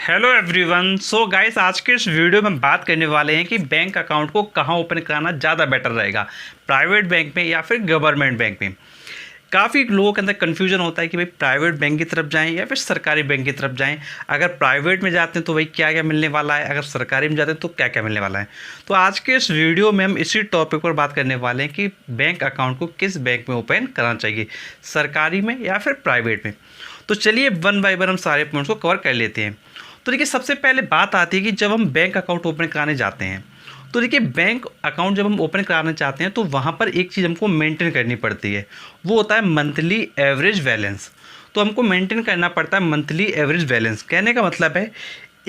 Hello everyone. So guys, आज के इस वीडियो में हम बात करने वाले हैं कि बैंक अकाउंट को कहाँ ओपन कराना ज़्यादा बेटर रहेगा, प्राइवेट बैंक में या फिर गवर्नमेंट बैंक में। काफ़ी लोगों के अंदर कन्फ्यूजन होता है कि भाई प्राइवेट बैंक की तरफ जाएं या फिर सरकारी बैंक की तरफ जाएं। अगर प्राइवेट में जाते हैं तो भाई क्या क्या मिलने वाला है, अगर सरकारी में जाते हैं तो क्या क्या मिलने वाला है। तो आज के इस वीडियो में हम इसी टॉपिक पर बात करने वाले हैं कि बैंक अकाउंट को किस बैंक में ओपन कराना चाहिए, सरकारी में या फिर प्राइवेट में। तो चलिए वन बाय वन हम सारे पॉइंट्स को कवर कर लेते हैं। तो देखिए, सबसे पहले बात आती है कि जब हम बैंक अकाउंट ओपन कराने जाते हैं तो देखिए, बैंक अकाउंट जब हम ओपन कराना चाहते हैं तो वहाँ पर एक चीज़ हमको मेंटेन करनी पड़ती है, वो होता है मंथली एवरेज बैलेंस। तो हमको मेंटेन करना पड़ता है मंथली एवरेज बैलेंस। कहने का मतलब है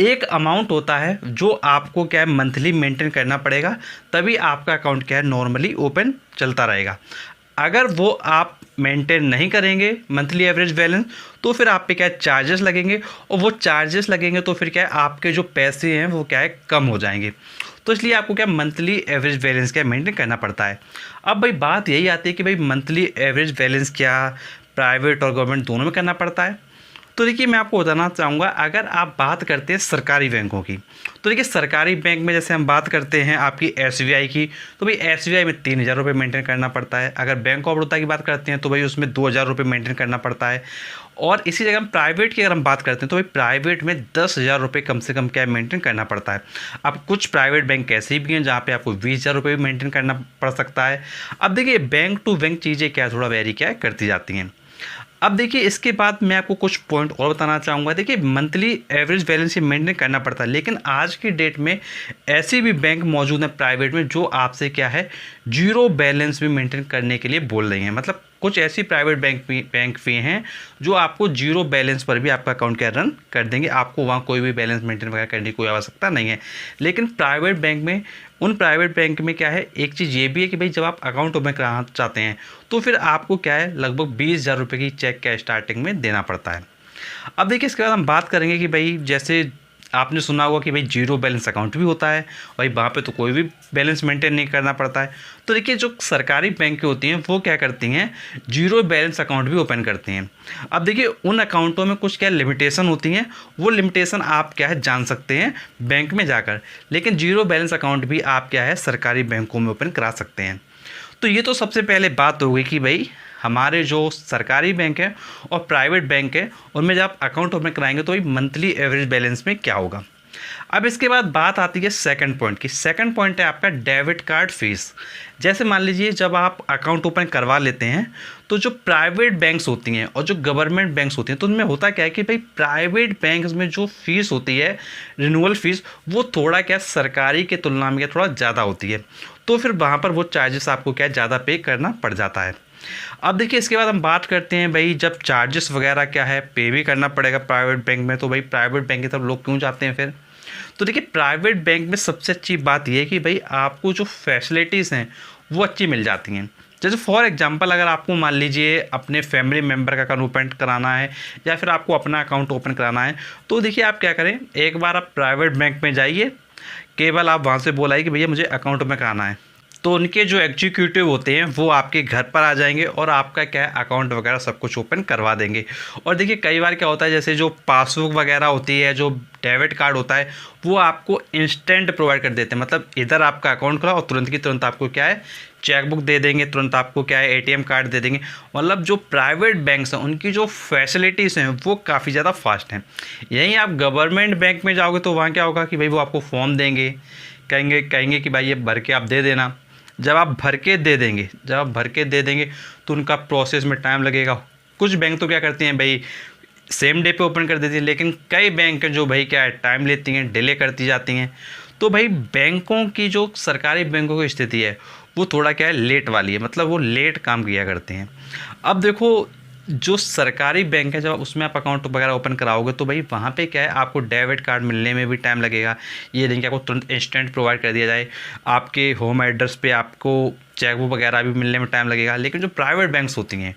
एक अमाउंट होता है जो आपको क्या है मंथली मेंटेन करना पड़ेगा, तभी आपका अकाउंट क्या है नॉर्मली ओपन चलता रहेगा। अगर वो आप मेंटेन नहीं करेंगे मंथली एवरेज बैलेंस तो फिर आप पे क्या चार्जेस लगेंगे, और वो चार्जेस लगेंगे तो फिर क्या है आपके जो पैसे हैं वो क्या है कम हो जाएंगे। तो इसलिए आपको क्या मंथली एवरेज बैलेंस क्या मेंटेन करना पड़ता है। अब भाई बात यही आती है कि भाई मंथली एवरेज बैलेंस क्या प्राइवेट और गवर्नमेंट दोनों में करना पड़ता है। तो देखिए, मैं आपको बताना चाहूँगा, अगर आप बात करते हैं सरकारी बैंकों की, तो देखिए सरकारी बैंक में जैसे हम बात करते हैं आपकी एसबीआई की, तो भाई एसबीआई में 3,000 रुपये मेंटेन करना पड़ता है। अगर बैंक ऑफ बड़ौदा की बात करते हैं तो भाई उसमें 2,000 रुपये मेंटेन करना पड़ता है। और इसी जगह हम प्राइवेट की अगर हम बात करते हैं तो भाई प्राइवेट में 10,000 रुपये कम से कम क्या मेंटेन करना पड़ता है। अब कुछ प्राइवेट बैंक ऐसे भी हैं जहाँ पे आपको 20,000 रुपये भी मेंटेन करना पड़ सकता है। अब देखिए, बैंक टू बैंक चीज़ें क्या थोड़ा वेरी क्या करती जाती हैं। अब देखिए, इसके बाद मैं आपको कुछ पॉइंट और बताना चाहूँगा। देखिए, मंथली एवरेज बैलेंस ही मेंटेन करना पड़ता है, लेकिन आज की डेट में ऐसे भी बैंक मौजूद हैं प्राइवेट में जो आपसे क्या है जीरो बैलेंस भी मेंटेन करने के लिए बोल रही हैं। मतलब कुछ ऐसी प्राइवेट बैंक भी हैं जो आपको जीरो बैलेंस पर भी आपका अकाउंट क्या रन कर देंगे, आपको वहाँ कोई भी बैलेंस मेंटेन वगैरह करने की कोई आवश्यकता नहीं है। लेकिन प्राइवेट बैंक में, उन प्राइवेट बैंक में क्या है, एक चीज़ ये भी है कि भाई जब आप अकाउंट ओपन कराना चाहते हैं तो फिर आपको क्या है लगभग 20,000 रुपये की चेक क्या स्टार्टिंग में देना पड़ता है। अब देखिए, इसके बाद हम बात करेंगे कि भाई जैसे आपने सुना होगा कि भाई जीरो बैलेंस अकाउंट भी होता है, भाई वहाँ पे तो कोई भी बैलेंस मेंटेन नहीं करना पड़ता है। तो देखिए, जो सरकारी बैंकें होती हैं वो क्या करती हैं, जीरो बैलेंस अकाउंट भी ओपन करती हैं। अब देखिए, उन अकाउंटों में कुछ क्या लिमिटेशन होती हैं, वो लिमिटेशन आप क्या है जान सकते हैं बैंक में जाकर, लेकिन जीरो बैलेंस अकाउंट भी आप क्या है सरकारी बैंकों में ओपन करा सकते हैं। तो ये तो सबसे पहले बात हो गई कि भाई हमारे जो सरकारी बैंक है और प्राइवेट बैंक है उनमें जब आप अकाउंट ओपन कराएंगे तो मंथली एवरेज बैलेंस में क्या होगा। अब इसके बाद बात आती है सेकंड पॉइंट की। सेकंड पॉइंट है आपका डेबिट कार्ड फीस। जैसे मान लीजिए जब आप अकाउंट ओपन करवा लेते हैं तो जो प्राइवेट बैंक्स होती हैं और जो गवर्नमेंट बैंक्स होती हैं तो उनमें होता क्या है कि भाई प्राइवेट बैंक्स में जो फीस होती है रिन्यूअल फीस, वो थोड़ा क्या सरकारी के तुलना में थोड़ा ज़्यादा होती है। तो फिर वहाँ पर वो चार्जेस आपको क्या ज़्यादा पे करना पड़ जाता है। अब देखिए, इसके बाद हम बात करते हैं भाई जब चार्जेस वगैरह क्या है पे भी करना पड़ेगा प्राइवेट बैंक में, तो भाई प्राइवेट बैंक की तरफ लोग क्यों जाते हैं फिर। तो देखिए, प्राइवेट बैंक में सबसे अच्छी बात यह है कि भाई आपको जो फैसिलिटीज़ हैं वो अच्छी मिल जाती हैं। जैसे फॉर एग्जांपल, अगर आपको मान लीजिए अपने फैमिली मेम्बर का अकाउंट ओपन कराना है या फिर आपको अपना अकाउंट ओपन कराना है, तो देखिए आप क्या करें, एक बार आप प्राइवेट बैंक में जाइए, केवल आप वहाँ से बोलाइए कि भैया मुझे अकाउंट ओपन कराना है, तो उनके जो एग्जीक्यूटिव होते हैं वो आपके घर पर आ जाएंगे और आपका क्या है अकाउंट वगैरह सब कुछ ओपन करवा देंगे। और देखिए, कई बार क्या होता है, जैसे जो पासबुक वगैरह होती है, जो डेबिट कार्ड होता है, वो आपको इंस्टेंट प्रोवाइड कर देते हैं। मतलब इधर आपका अकाउंट खुला और तुरंत की तुरंत आपको क्या है चेकबुक दे देंगे, तुरंत आपको क्या है एटीएम कार्ड दे देंगे। मतलब जो प्राइवेट बैंक्स हैं उनकी जो फैसिलिटीज़ हैं वो काफ़ी ज़्यादा फास्ट हैं। यहीं आप गवर्नमेंट बैंक में जाओगे तो वहाँ क्या होगा कि भाई वो आपको फॉर्म देंगे, कहेंगे कि भाई ये भर के आप दे देना। जब आप भर के दे देंगे तो उनका प्रोसेस में टाइम लगेगा। कुछ बैंक तो क्या करती हैं भाई सेम डे पे ओपन कर देती हैं, लेकिन कई बैंक हैं जो भाई क्या है टाइम लेती हैं, डिले करती जाती हैं। तो भाई बैंकों की जो सरकारी बैंकों की स्थिति है वो थोड़ा क्या है लेट वाली है, मतलब वो लेट काम किया करते हैं। अब देखो, जो सरकारी बैंक है जब उसमें आप अकाउंट वगैरह ओपन कराओगे तो भाई वहाँ पे क्या है आपको डेबिट कार्ड मिलने में भी टाइम लगेगा। ये नहीं कि आपको तुरंत इंस्टेंट प्रोवाइड कर दिया जाए, आपके होम एड्रेस पे आपको चेकबुक वगैरह भी मिलने में टाइम लगेगा। लेकिन जो प्राइवेट बैंक्स होती हैं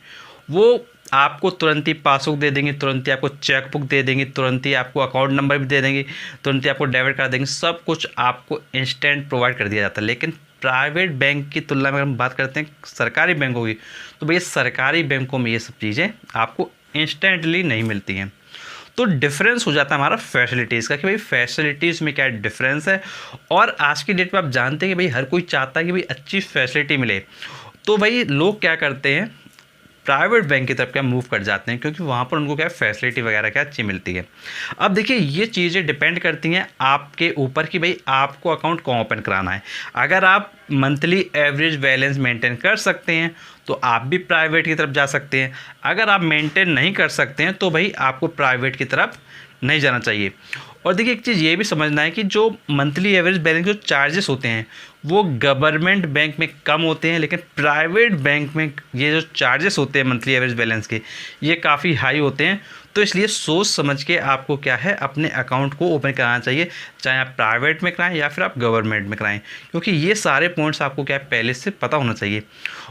वो आपको तुरंत ही पासबुक दे देंगे, तुरंत ही आपको चेकबुक दे देंगे, तुरंत ही आपको अकाउंट नंबर भी दे देंगे, तुरंत ही आपको डेबिट कार्ड देंगे, सब कुछ आपको इंस्टेंट प्रोवाइड कर दिया जाता है। लेकिन प्राइवेट बैंक की तुलना में हम बात करते हैं सरकारी बैंकों की, तो भैया सरकारी बैंकों में ये सब चीज़ें आपको इंस्टेंटली नहीं मिलती हैं। तो डिफरेंस हो जाता है हमारा फैसिलिटीज़ का कि भाई फैसिलिटीज़ में क्या डिफरेंस है। और आज की डेट में आप जानते हैं कि भाई हर कोई चाहता है कि भाई अच्छी फैसिलिटी मिले, तो भाई लोग क्या करते हैं, प्राइवेट बैंक की तरफ क्या मूव कर जाते हैं, क्योंकि वहाँ पर उनको क्या फैसिलिटी वगैरह क्या अच्छी मिलती है। अब देखिए ये चीज़ें डिपेंड करती हैं आपके ऊपर कि भाई आपको अकाउंट कहाँ ओपन कराना है। अगर आप मंथली एवरेज बैलेंस मेंटेन कर सकते हैं तो आप भी प्राइवेट की तरफ जा सकते हैं। अगर आप मेंटेन नहीं कर सकते हैं तो भाई आपको प्राइवेट की तरफ नहीं जाना चाहिए। और देखिए एक चीज़ ये भी समझना है कि जो मंथली एवरेज बैलेंस जो चार्जेस होते हैं वो गवर्नमेंट बैंक में कम होते हैं, लेकिन प्राइवेट बैंक में ये जो चार्जेस होते हैं मंथली एवरेज बैलेंस के, ये काफ़ी हाई होते हैं। तो इसलिए सोच समझ के आपको क्या है अपने अकाउंट को ओपन कराना चाहिए, चाहे आप प्राइवेट में कराएं या फिर आप गवर्नमेंट में कराएं, क्योंकि ये सारे पॉइंट्स आपको क्या है पहले से पता होना चाहिए।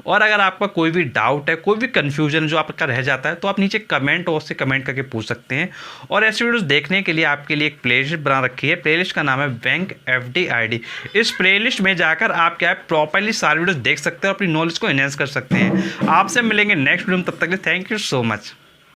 और अगर आपका कोई भी डाउट है, कोई भी कन्फ्यूजन जो आपका रह जाता है, तो आप नीचे कमेंट बॉक्स से कमेंट करके पूछ सकते हैं। और ऐसे वीडियोज़ देखने के लिए आपके लिए एक प्लेलिस्ट बना रखी है, प्लेलिस्ट का नाम है बैंक FD ID। इस प्लेलिस्ट में जाकर आप क्या है प्रॉपर्ली सारे वीडियोज़ देख सकते हैं और अपनी नॉलेज को एनहेंस कर सकते हैं। आपसे मिलेंगे नेक्स्ट वीडियो में, तब तक के लिए थैंक यू सो मच।